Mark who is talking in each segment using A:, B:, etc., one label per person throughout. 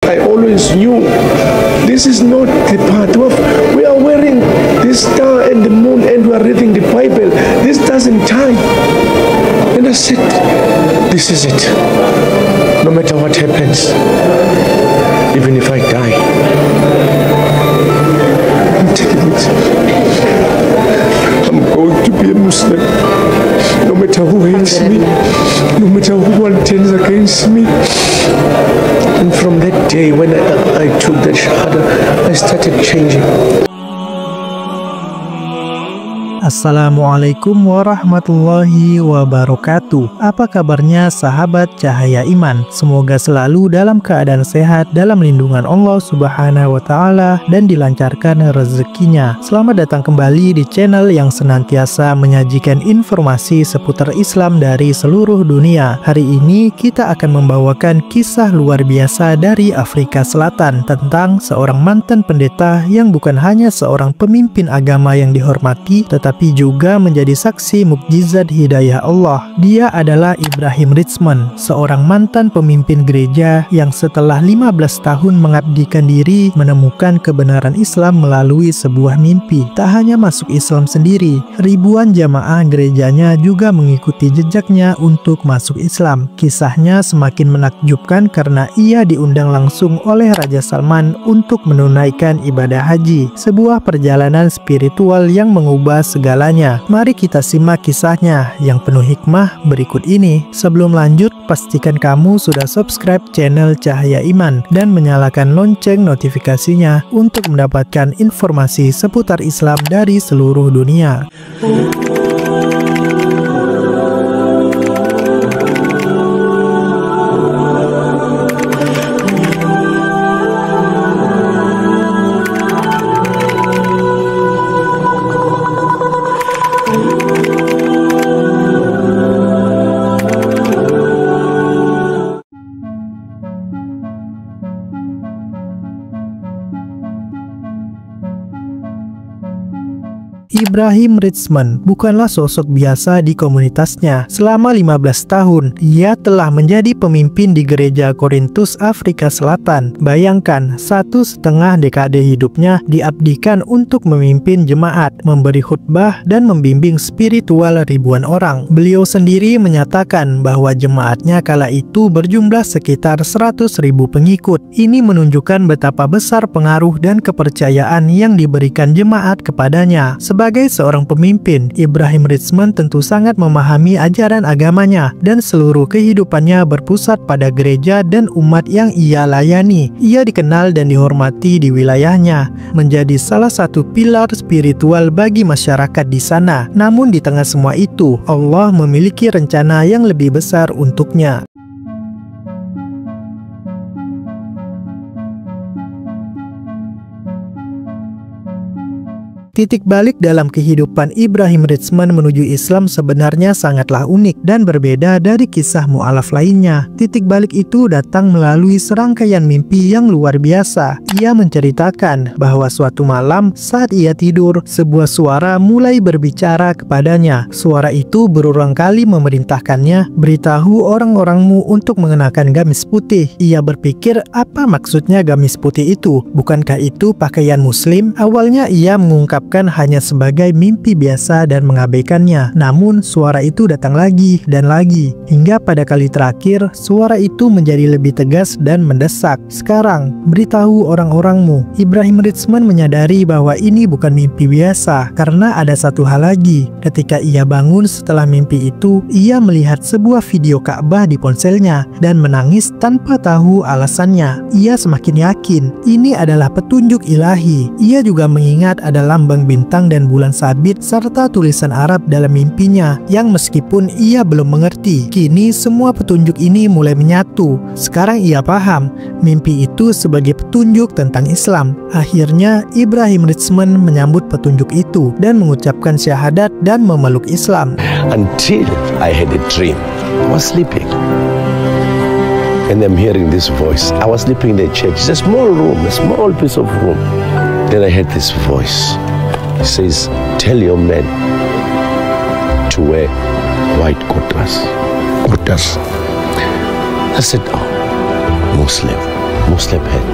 A: I always knew this is not the path of, we are wearing the star and the moon and we are reading the Bible. This doesn't tie. And I said, this is it. No matter what happens, even if I die, I'm taking it. I'm going to be a Muslim. No matter who hates me, no matter who turns against me. And from that day when I took that shahada, I started changing.
B: Assalamualaikum warahmatullahi wabarakatuh. Apa kabarnya sahabat Cahaya Iman? Semoga selalu dalam keadaan sehat, dalam lindungan Allah Subhanahu wa Ta'ala, dan dilancarkan rezekinya. Selamat datang kembali di channel yang senantiasa menyajikan informasi seputar Islam dari seluruh dunia. Hari ini kita akan membawakan kisah luar biasa dari Afrika Selatan tentang seorang mantan pendeta yang bukan hanya seorang pemimpin agama yang dihormati, tetapi juga menjadi saksi mukjizat hidayah Allah. Dia adalah Ibrahim Richman, seorang mantan pemimpin gereja yang setelah 15 tahun mengabdikan diri menemukan kebenaran Islam melalui sebuah mimpi. Tak hanya masuk Islam sendiri, ribuan jamaah gerejanya juga mengikuti jejaknya untuk masuk Islam. Kisahnya semakin menakjubkan karena ia diundang langsung oleh Raja Salman untuk menunaikan ibadah haji, sebuah perjalanan spiritual yang mengubah segalanya. Mari kita simak kisahnya yang penuh hikmah berikut ini. Sebelum lanjut, pastikan kamu sudah subscribe channel Cahaya Iman dan menyalakan lonceng notifikasinya untuk mendapatkan informasi seputar Islam dari seluruh dunia. Ibrahim Richman bukanlah sosok biasa di komunitasnya. Selama 15 tahun, ia telah menjadi pemimpin di gereja Korintus, Afrika Selatan. Bayangkan, 1,5 dekade hidupnya diabdikan untuk memimpin jemaat, memberi khutbah, dan membimbing spiritual ribuan orang. Beliau sendiri menyatakan bahwa jemaatnya kala itu berjumlah sekitar 100.000 pengikut. Ini menunjukkan betapa besar pengaruh dan kepercayaan yang diberikan jemaat kepadanya. Sebagai seorang pemimpin, Ibrahim Richman tentu sangat memahami ajaran agamanya dan seluruh kehidupannya berpusat pada gereja dan umat yang ia layani. Ia dikenal dan dihormati di wilayahnya, menjadi salah satu pilar spiritual bagi masyarakat di sana. Namun di tengah semua itu, Allah memiliki rencana yang lebih besar untuknya. Titik balik dalam kehidupan Ibrahim Richman menuju Islam sebenarnya sangatlah unik dan berbeda dari kisah mu'alaf lainnya. Titik balik itu datang melalui serangkaian mimpi yang luar biasa. Ia menceritakan bahwa suatu malam saat ia tidur, sebuah suara mulai berbicara kepadanya. Suara itu berulang kali memerintahkannya, beritahu orang-orangmu untuk mengenakan gamis putih. Ia berpikir, apa maksudnya gamis putih itu? Bukankah itu pakaian muslim? Awalnya ia mengungkapkan hanya sebagai mimpi biasa dan mengabaikannya. Namun suara itu datang lagi dan lagi, hingga pada kali terakhir suara itu menjadi lebih tegas dan mendesak. Sekarang beritahu orang-orangmu. Ibrahim Richman menyadari bahwa ini bukan mimpi biasa karena ada satu hal lagi. Ketika ia bangun setelah mimpi itu, ia melihat sebuah video Ka'bah di ponselnya dan menangis tanpa tahu alasannya. Ia semakin yakin ini adalah petunjuk ilahi. Ia juga mengingat ada lambang bintang dan bulan sabit serta tulisan Arab dalam mimpinya yang meskipun ia belum mengerti, kini semua petunjuk ini mulai menyatu. Sekarang ia paham mimpi itu sebagai petunjuk tentang Islam. Akhirnya Ibrahim Richman menyambut petunjuk itu dan mengucapkan syahadat dan memeluk Islam.
C: Until I had a dream, I was sleeping and I'm hearing this voice. I was sleeping in the church. It's a small room, a small piece of room. Then I heard this voice. He says, tell your men to wear white kurtas. I said, oh, Muslim. Muslim head.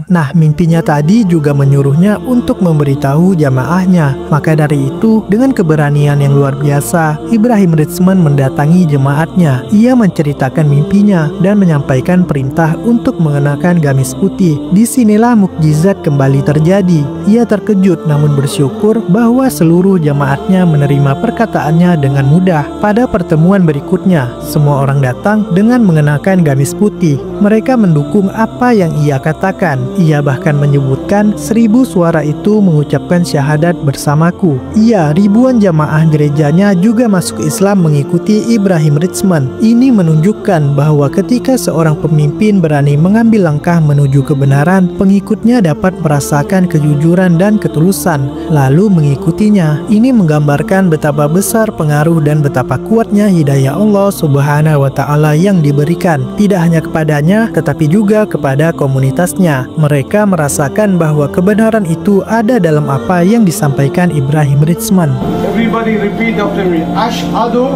B: Nah, mimpinya tadi juga menyuruhnya untuk memberitahu jamaahnya. Maka dari itu, dengan keberanian yang luar biasa, Ibrahim Ritzman mendatangi jemaatnya. Ia menceritakan mimpinya dan menyampaikan perintah untuk mengenakan gamis putih. Disinilah mukjizat kembali terjadi. Ia terkejut namun bersyukur bahwa seluruh jemaatnya menerima perkataannya dengan mudah. Pada pertemuan berikutnya, semua orang datang dengan mengenakan gamis putih. Mereka mendukung apa yang ia katakan. Ia bahkan menyebutkan 1000 suara itu mengucapkan syahadat bersamaku. Ia, ribuan jamaah gerejanya juga masuk Islam mengikuti Ibrahim Ritzman. Ini menunjukkan bahwa ketika seorang pemimpin berani mengambil langkah menuju kebenaran, pengikutnya dapat merasakan kejujuran dan ketulusan, lalu mengikutinya. Ini menggambarkan betapa besar pengaruh dan betapa kuatnya hidayah Allah Subhanahu wa Ta'ala yang diberikan, tidak hanya kepadanya, tetapi juga kepada komunitasnya. Mereka merasakan bahwa kebenaran itu ada dalam apa yang disampaikan Ibrahim Ritzman.
A: Everybody repeat after me. Ashhadu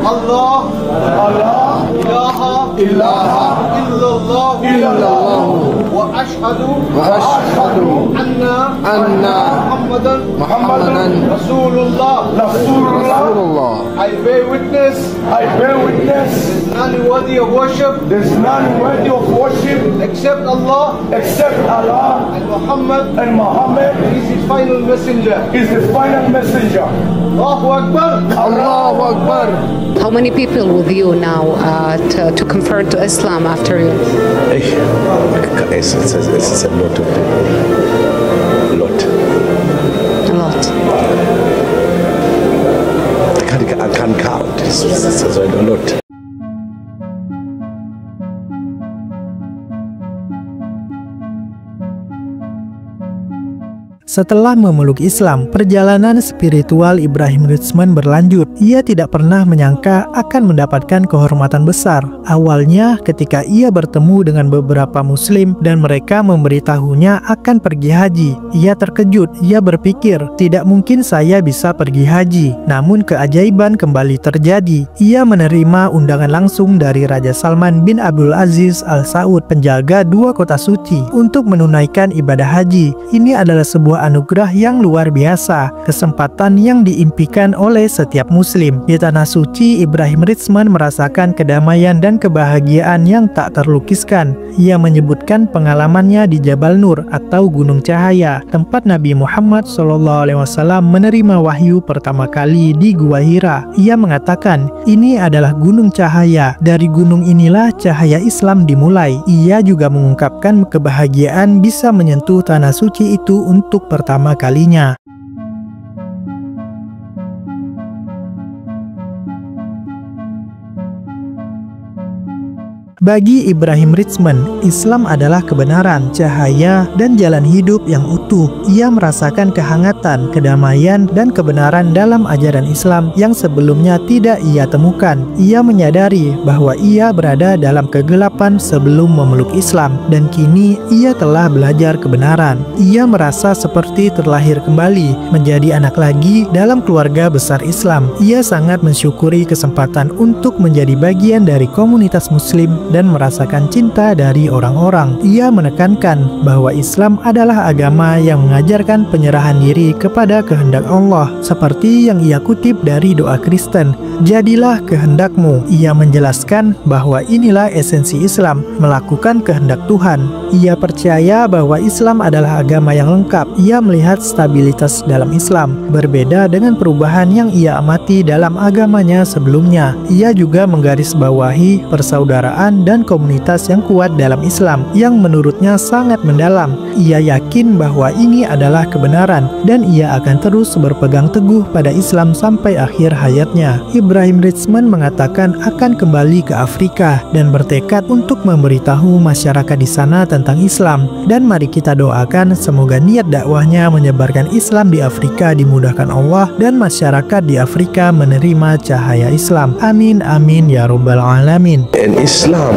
A: Allah ilaha illallah wa ashhadu anna Muhammadan Rasulullah. I bear witness there's none worthy of worship except Allah and Muhammad is his final messenger. Allahu Akbar.
D: How many people with you now to convert to Islam after you?
C: It's a lot of people. A lot. I can't count. It's a lot.
B: Setelah memeluk Islam, perjalanan spiritual Ibrahim Ritzman berlanjut. Ia tidak pernah menyangka akan mendapatkan kehormatan besar. Awalnya, ketika ia bertemu dengan beberapa muslim dan mereka memberitahunya akan pergi haji, ia terkejut. Ia berpikir, tidak mungkin saya bisa pergi haji. Namun keajaiban kembali terjadi. Ia menerima undangan langsung dari Raja Salman bin Abdul Aziz Al Saud, penjaga 2 kota suci, untuk menunaikan ibadah haji. Ini adalah sebuah anugerah yang luar biasa, kesempatan yang diimpikan oleh setiap muslim. Di tanah suci, Ibrahim Ritzman merasakan kedamaian dan kebahagiaan yang tak terlukiskan. Ia menyebutkan pengalamannya di Jabal Nur atau Gunung Cahaya, tempat Nabi Muhammad SAW menerima wahyu pertama kali di Gua Hira. Ia mengatakan, ini adalah gunung cahaya. Dari gunung inilah cahaya Islam dimulai. Ia juga mengungkapkan kebahagiaan bisa menyentuh tanah suci itu untuk pertama kalinya. Bagi Ibrahim Ritzman, Islam adalah kebenaran, cahaya, dan jalan hidup yang utuh. Ia merasakan kehangatan, kedamaian, dan kebenaran dalam ajaran Islam yang sebelumnya tidak ia temukan. Ia menyadari bahwa ia berada dalam kegelapan sebelum memeluk Islam, dan kini ia telah belajar kebenaran. Ia merasa seperti terlahir kembali, menjadi anak lagi dalam keluarga besar Islam. Ia sangat mensyukuri kesempatan untuk menjadi bagian dari komunitas Muslim dan merasakan cinta dari orang-orang. Ia menekankan bahwa Islam adalah agama yang mengajarkan penyerahan diri kepada kehendak Allah, seperti yang ia kutip dari doa Kristen, "Jadilah kehendakmu." Ia menjelaskan bahwa inilah esensi Islam, melakukan kehendak Tuhan. Ia percaya bahwa Islam adalah agama yang lengkap. Ia melihat stabilitas dalam Islam, berbeda dengan perubahan yang ia amati dalam agamanya sebelumnya. Ia juga menggarisbawahi persaudaraan dan komunitas yang kuat dalam Islam, yang menurutnya sangat mendalam. Ia yakin bahwa ini adalah kebenaran, dan ia akan terus berpegang teguh pada Islam sampai akhir hayatnya. Ibrahim Ritzman mengatakan akan kembali ke Afrika dan bertekad untuk memberitahu masyarakat di sana tentang Islam. Dan mari kita doakan semoga niat dakwahnya menyebarkan Islam di Afrika dimudahkan Allah dan masyarakat di Afrika menerima cahaya Islam. Amin amin ya rabbal alamin.
C: And Islam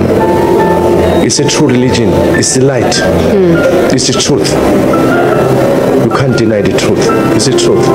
C: is a true religion. It's the light. It's the truth. You can't deny the truth. It's the truth.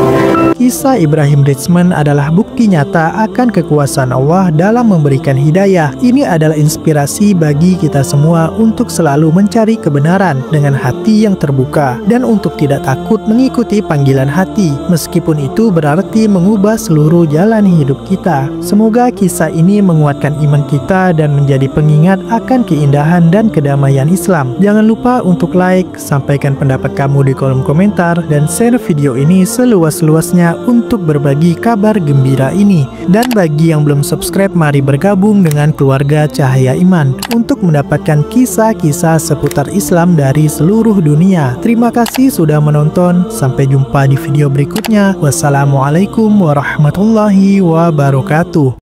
B: Kisah Ibrahim Ritzman adalah bukti nyata akan kekuasaan Allah dalam memberikan hidayah. Ini adalah inspirasi bagi kita semua untuk selalu mencari kebenaran dengan hati yang terbuka dan untuk tidak takut mengikuti panggilan hati, meskipun itu berarti mengubah seluruh jalan hidup kita. Semoga kisah ini menguatkan iman kita dan menjadi pengingat akan keindahan dan kedamaian Islam. Jangan lupa untuk like, sampaikan pendapat kamu di kolom komentar, dan share video ini seluas-luasnya untuk berbagi kabar gembira ini. Dan bagi yang belum subscribe, mari bergabung dengan keluarga Cahaya Iman untuk mendapatkan kisah-kisah seputar Islam dari seluruh dunia. Terima kasih sudah menonton. Sampai jumpa di video berikutnya. Wassalamualaikum warahmatullahi wabarakatuh.